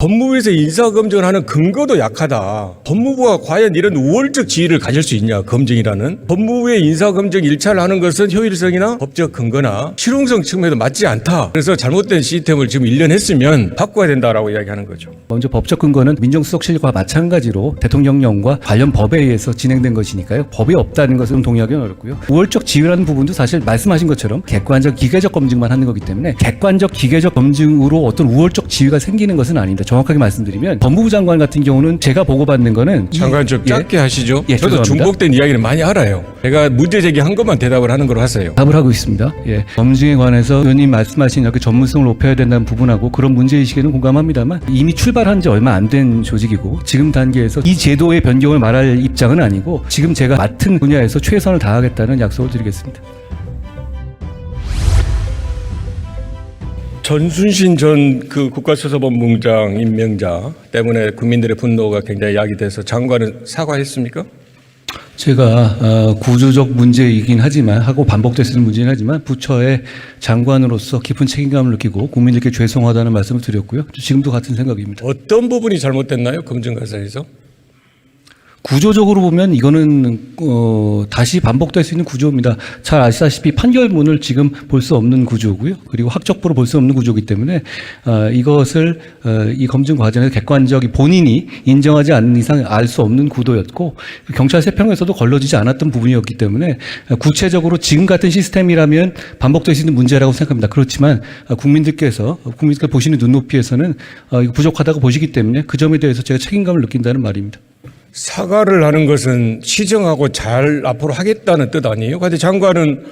법무부에서 인사검증을 하는 근거도 약하다. 법무부가 과연 이런 우월적 지위를 가질 수 있냐, 검증이라는. 법무부의 인사검증 1차를 하는 것은 효율성이나 법적 근거나 실용성 측면에도 맞지 않다. 그래서 잘못된 시스템을 지금 1년 했으면 바꿔야 된다라고 이야기하는 거죠. 먼저 법적 근거는 민정수석실과 마찬가지로 대통령령과 관련 법에 의해서 진행된 것이니까요. 법이 없다는 것은 동의하기는 어렵고요. 우월적 지위라는 부분도 사실 말씀하신 것처럼 객관적, 기계적 검증만 하는 거기 때문에 객관적, 기계적 검증으로 어떤 우월적 지위가 생기는 것은 아닙니다. 정확하게 말씀드리면 법무부 장관 같은 경우는 제가 보고받는 거는 장관 좀 짧게 하시죠. 예, 저도 죄송합니다. 중복된 이야기를 많이 알아요. 제가 문제 제기한 것만 대답을 하는 걸로 하세요. 답을 하고 있습니다. 예. 검증에 관해서 의원님 말씀하신 이렇게 전문성을 높여야 된다는 부분하고 그런 문제의식에는 공감합니다만 이미 출발한 지 얼마 안 된 조직이고 지금 단계에서 이 제도의 변경을 말할 입장은 아니고 지금 제가 맡은 분야에서 최선을 다하겠다는 약속을 드리겠습니다. 전순신 전 그 국가수사본부장 임명자 때문에 국민들의 분노가 굉장히 야기돼서 장관은 사과했습니까? 제가 구조적 문제이긴 하지만 하고 반복될 수 있는 문제긴 하지만 부처의 장관으로서 깊은 책임감을 느끼고 국민들께 죄송하다는 말씀을 드렸고요. 지금도 같은 생각입니다. 어떤 부분이 잘못됐나요? 검증과정에서? 구조적으로 보면 이거는 다시 반복될 수 있는 구조입니다. 잘 아시다시피 판결문을 지금 볼 수 없는 구조고요. 그리고 학적부로 볼 수 없는 구조이기 때문에 이것을 이 검증 과정에서 객관적이 본인이 인정하지 않는 이상 알 수 없는 구도였고 경찰 세평에서도 걸러지지 않았던 부분이었기 때문에 구체적으로 지금 같은 시스템이라면 반복될 수 있는 문제라고 생각합니다. 그렇지만 국민들께서 보시는 눈높이에서는 이거 부족하다고 보시기 때문에 그 점에 대해서 제가 책임감을 느낀다는 말입니다. 사과를 하는 것은 시정하고 잘 앞으로 하겠다는 뜻 아니에요? 그런데 장관은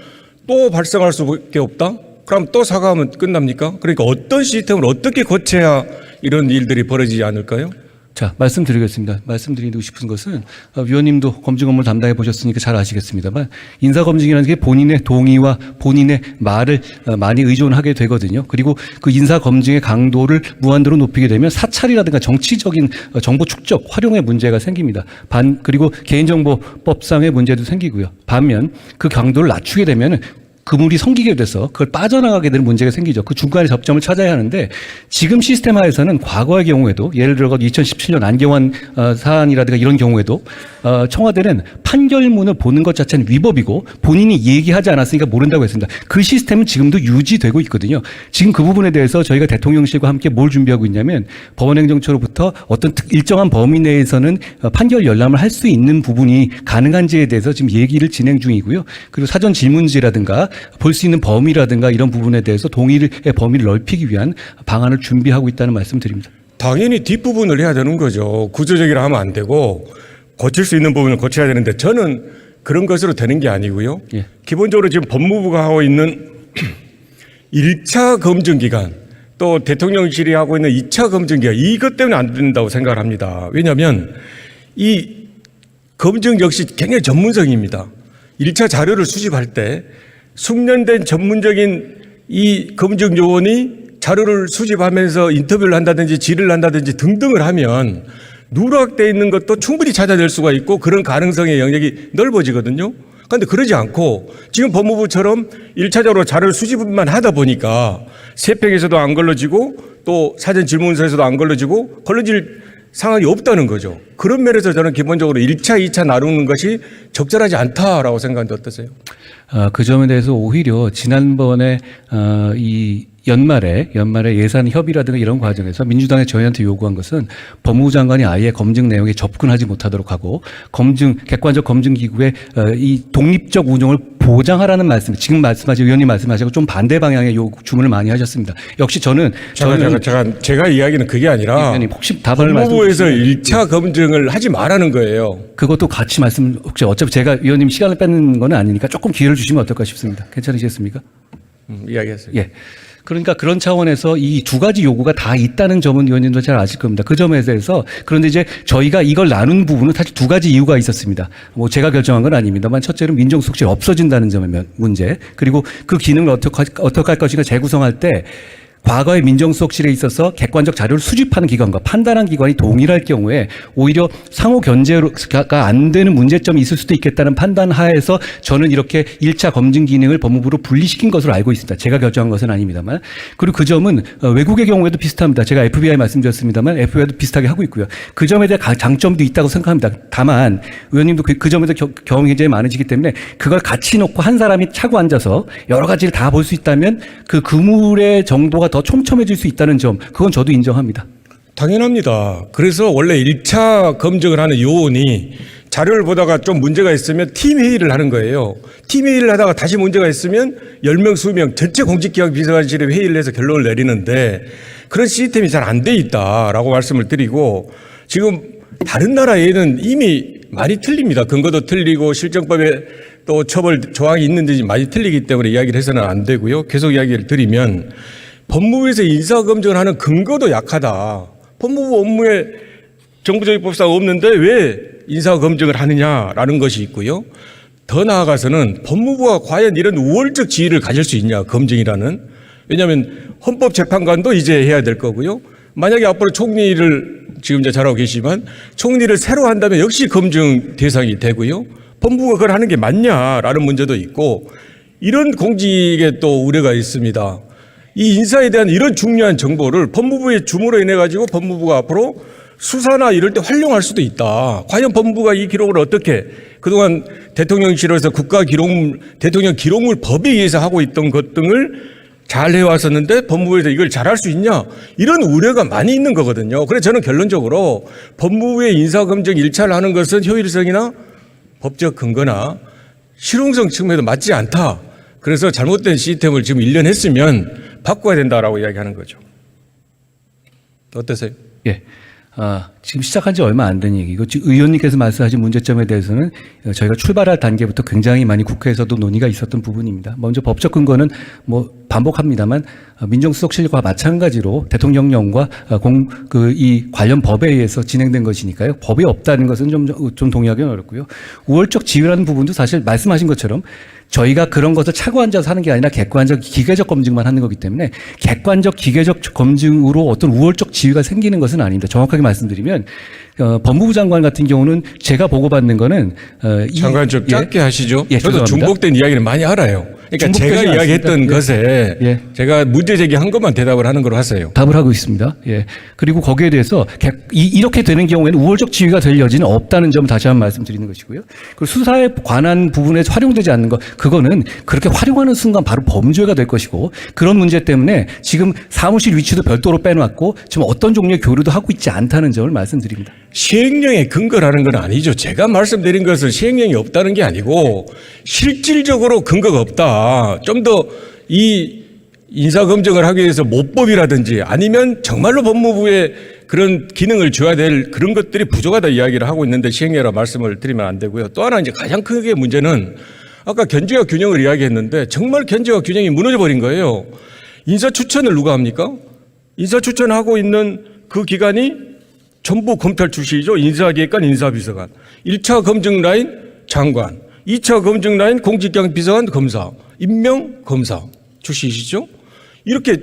또 발생할 수밖에 없다? 그럼 또 사과하면 끝납니까? 그러니까 어떤 시스템을 어떻게 고쳐야 이런 일들이 벌어지지 않을까요? 자, 말씀드리겠습니다. 말씀드리고 싶은 것은 위원님도 검증 업무를 담당해 보셨으니까 잘 아시겠습니다만 인사검증이라는 게 본인의 동의와 본인의 말을 많이 의존하게 되거든요. 그리고 그 인사검증의 강도를 무한대로 높이게 되면 사찰이라든가 정치적인 정보 축적, 활용의 문제가 생깁니다. 그리고 개인정보법상의 문제도 생기고요. 반면 그 강도를 낮추게 되면 그물이 성기게 돼서 그걸 빠져나가게 되는 문제가 생기죠. 그 중간에 접점을 찾아야 하는데 지금 시스템 하에서는 과거의 경우에도 예를 들어 2017년 안경환 사안이라든가 이런 경우에도 청와대는 판결문을 보는 것 자체는 위법이고 본인이 얘기하지 않았으니까 모른다고 했습니다. 그 시스템은 지금도 유지되고 있거든요. 지금 그 부분에 대해서 저희가 대통령실과 함께 뭘 준비하고 있냐면 법원행정처로부터 어떤 일정한 범위 내에서는 판결 열람을 할 수 있는 부분이 가능한지에 대해서 지금 얘기를 진행 중이고요. 그리고 사전 질문지라든가 볼 수 있는 범위라든가 이런 부분에 대해서 동의의 범위를 넓히기 위한 방안을 준비하고 있다는 말씀 드립니다. 당연히 뒷부분을 해야 되는 거죠. 구조적이라 하면 안 되고 고칠 수 있는 부분을 고쳐야 되는데 저는 그런 것으로 되는 게 아니고요. 예. 기본적으로 지금 법무부가 하고 있는 1차 검증기간 또 대통령실이 하고 있는 2차 검증기간 이것 때문에 안 된다고 생각을 합니다. 왜냐하면 이 검증 역시 굉장히 전문성입니다. 1차 자료를 수집할 때 숙련된 전문적인 이 검증 요원이 자료를 수집하면서 인터뷰를 한다든지 질의를 한다든지 등등을 하면 누락되어 있는 것도 충분히 찾아낼 수가 있고 그런 가능성의 영역이 넓어지거든요. 그런데 그러지 않고 지금 법무부처럼 1차적으로 자료를 수집만 하다 보니까 세평에서도 안 걸러지고 또 사전 질문서에서도 안 걸러지고 걸러질 상황이 없다는 거죠. 그런 면에서 저는 기본적으로 1차, 2차 나누는 것이 적절하지 않다라고 생각하는데 어떠세요? 그 점에 대해서 오히려 지난번에 이 연말에 예산 협의라든가 이런 과정에서 민주당이 저희한테 요구한 것은 법무부 장관이 아예 검증 내용에 접근하지 못하도록 하고 객관적 검증 기구의 이 독립적 운영을 보장하라는 말씀, 지금 말씀하신 의원님 말씀하시고 좀 반대 방향의 주문을 많이 하셨습니다. 역시 제가 이야기는 그게 아니라 의원님 혹시 답을 법무부에서 1차 검증을 하지 말라는 거예요. 그것도 같이 혹시 어차피 제가 의원님 시간을 뺏는 건 아니니까 조금 기회를 주시면 어떨까 싶습니다. 괜찮으시겠습니까? 이야기하세요. 예. 그러니까 그런 차원에서 이 두 가지 요구가 다 있다는 점은 의원님도 잘 아실 겁니다. 그 점에 대해서 그런데 이제 저희가 이걸 나눈 부분은 사실 두 가지 이유가 있었습니다. 뭐 제가 결정한 건 아닙니다만 첫째는 민정수석실이 없어진다는 점의 문제 그리고 그 기능을 어떻게 할 것인가 재구성할 때 과거의 민정수석실에 있어서 객관적 자료를 수집하는 기관과 판단한 기관이 동일할 경우에 오히려 상호 견제가 안 되는 문제점이 있을 수도 있겠다는 판단 하에서 저는 이렇게 1차 검증 기능을 법무부로 분리시킨 것으로 알고 있습니다. 제가 결정한 것은 아닙니다만. 그리고 그 점은 외국의 경우에도 비슷합니다. 제가 FBI 말씀드렸습니다만 FBI도 비슷하게 하고 있고요. 그 점에 대한 장점도 있다고 생각합니다. 다만 의원님도 그 점에서 경험이 굉장히 많으시기 때문에 그걸 같이 놓고 한 사람이 차고 앉아서 여러 가지를 다 볼 수 있다면 그 그물의 정도가 더 촘촘해질 수 있다는 점, 그건 저도 인정합니다. 당연합니다. 그래서 원래 1차 검증을 하는 요원이 자료를 보다가 좀 문제가 있으면 팀 회의를 하는 거예요. 팀 회의를 하다가 다시 문제가 있으면 10명, 20명 전체 공직기강 비서관실에 회의를 해서 결론을 내리는데 그런 시스템이 잘 안 돼 있다라고 말씀을 드리고 지금 다른 나라에는 이미 많이 틀립니다. 근거도 틀리고 실정법에 또 처벌 조항이 있는지 많이 틀리기 때문에 이야기를 해서는 안 되고요. 계속 이야기를 드리면 법무부에서 인사검증을 하는 근거도 약하다. 법무부 업무에 정부조직법상 없는데 왜 인사검증을 하느냐라는 것이 있고요. 더 나아가서는 법무부가 과연 이런 우월적 지위를 가질 수 있냐, 검증이라는. 왜냐하면 헌법재판관도 이제 해야 될 거고요. 만약에 앞으로 총리를 지금 이제 잘하고 계시지만 총리를 새로 한다면 역시 검증 대상이 되고요. 법무부가 그걸 하는 게 맞냐라는 문제도 있고 이런 공직에 또 우려가 있습니다. 이 인사에 대한 이런 중요한 정보를 법무부의 주무로 인해 가지고 법무부가 앞으로 수사나 이럴 때 활용할 수도 있다. 과연 법무부가 이 기록을 어떻게 그동안 대통령실에서 대통령 기록물 법에 의해서 하고 있던 것 등을 잘 해왔었는데 법무부에서 이걸 잘할 수 있냐 이런 우려가 많이 있는 거거든요. 그래서 저는 결론적으로 법무부의 인사검증 1차를 하는 것은 효율성이나 법적 근거나 실용성 측면에도 맞지 않다. 그래서 잘못된 시스템을 지금 1년 했으면 바꿔야 된다라고 이야기하는 거죠. 어떠세요? 예. 지금 시작한 지 얼마 안 된 얘기고 지금 의원님께서 말씀하신 문제점에 대해서는 저희가 출발할 단계부터 굉장히 많이 국회에서도 논의가 있었던 부분입니다. 먼저 법적 근거는 뭐 반복합니다만 민정수석실과 마찬가지로 대통령령과 이 관련 법에 의해서 진행된 것이니까요. 법이 없다는 것은 좀 동의하기는 어렵고요. 우월적 지위라는 부분도 사실 말씀하신 것처럼 저희가 그런 것을 차고 앉아서 하는 게 아니라 객관적 기계적 검증만 하는 거기 때문에 객관적 기계적 검증으로 어떤 우월적 지위가 생기는 것은 아닙니다. 정확하게 말씀드리면 법무부 장관 같은 경우는 제가 보고받는 거는 장관 좀 짧게 하시죠. 예, 저도 죄송합니다. 중복된 이야기를 많이 알아요. 그러니까 제가 중복되지 이야기했던 않습니다. 것에 예. 제가 문제 제기한 것만 대답을 하는 걸로 하세요. 답을 하고 있습니다. 예. 그리고 거기에 대해서 이렇게 되는 경우에는 우월적 지위가 될 여지는 없다는 점을 다시 한번 말씀드리는 것이고요. 그리고 수사에 관한 부분에 활용되지 않는 것, 그거는 그렇게 활용하는 순간 바로 범죄가 될 것이고 그런 문제 때문에 지금 사무실 위치도 별도로 빼놨고 지금 어떤 종류의 교류도 하고 있지 않다는 점을 말씀드립니다. 시행령의 근거라는 건 아니죠. 제가 말씀드린 것은 시행령이 없다는 게 아니고 실질적으로 근거가 없다. 좀 더 이 인사검증을 하기 위해서 모법이라든지 아니면 정말로 법무부에 그런 기능을 줘야 될 그런 것들이 부족하다 이야기를 하고 있는데 시행령이라 말씀을 드리면 안 되고요. 또 하나 이제 가장 크게 문제는 아까 견제와 균형을 이야기했는데 정말 견제와 균형이 무너져 버린 거예요. 인사 추천을 누가 합니까? 인사 추천하고 있는 그 기관이 전부 검찰 출신이죠. 인사기획관, 인사비서관. 1차 검증 라인 장관, 2차 검증 라인 공직기강 비서관 검사, 임명 검사 출신이시죠. 이렇게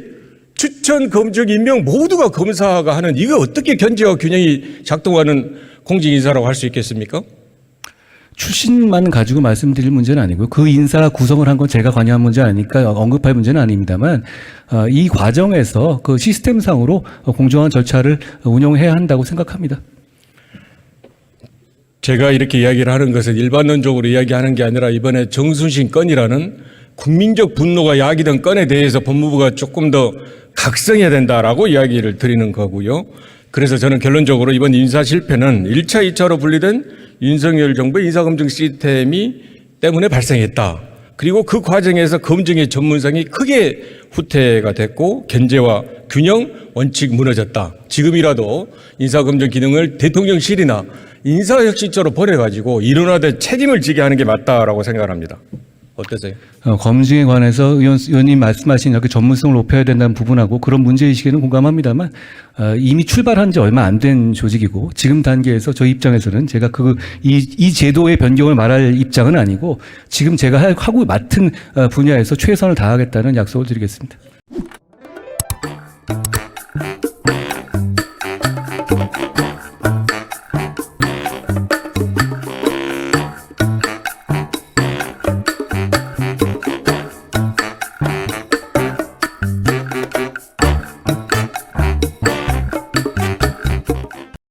추천, 검증, 임명 모두가 검사가 하는 이거 어떻게 견제와 균형이 작동하는 공직인사라고 할 수 있겠습니까? 출신만 가지고 말씀드릴 문제는 아니고요. 그 인사 구성을 한 건 제가 관여한 문제 아니니까 언급할 문제는 아닙니다만 이 과정에서 그 시스템상으로 공정한 절차를 운영해야 한다고 생각합니다. 제가 이렇게 이야기를 하는 것은 일반론적으로 이야기하는 게 아니라 이번에 정순신 건이라는 국민적 분노가 야기된 건에 대해서 법무부가 조금 더 각성해야 된다라고 이야기를 드리는 거고요. 그래서 저는 결론적으로 이번 인사 실패는 1차, 2차로 분리된 윤석열 정부의 인사검증 시스템이 때문에 발생했다. 그리고 그 과정에서 검증의 전문성이 크게 후퇴가 됐고 견제와 균형 원칙 무너졌다. 지금이라도 인사검증 기능을 대통령실이나 인사혁신처로 보내가지고 일원화된 책임을 지게 하는 게 맞다라고 생각합니다. 어떠세요? 검증에 관해서 의원님 말씀하신 이렇게 전문성을 높여야 된다는 부분하고 그런 문제의식에는 공감합니다만 이미 출발한 지 얼마 안 된 조직이고 지금 단계에서 저희 입장에서는 제가 이 제도의 변경을 말할 입장은 아니고 지금 제가 하고 맡은 분야에서 최선을 다하겠다는 약속을 드리겠습니다.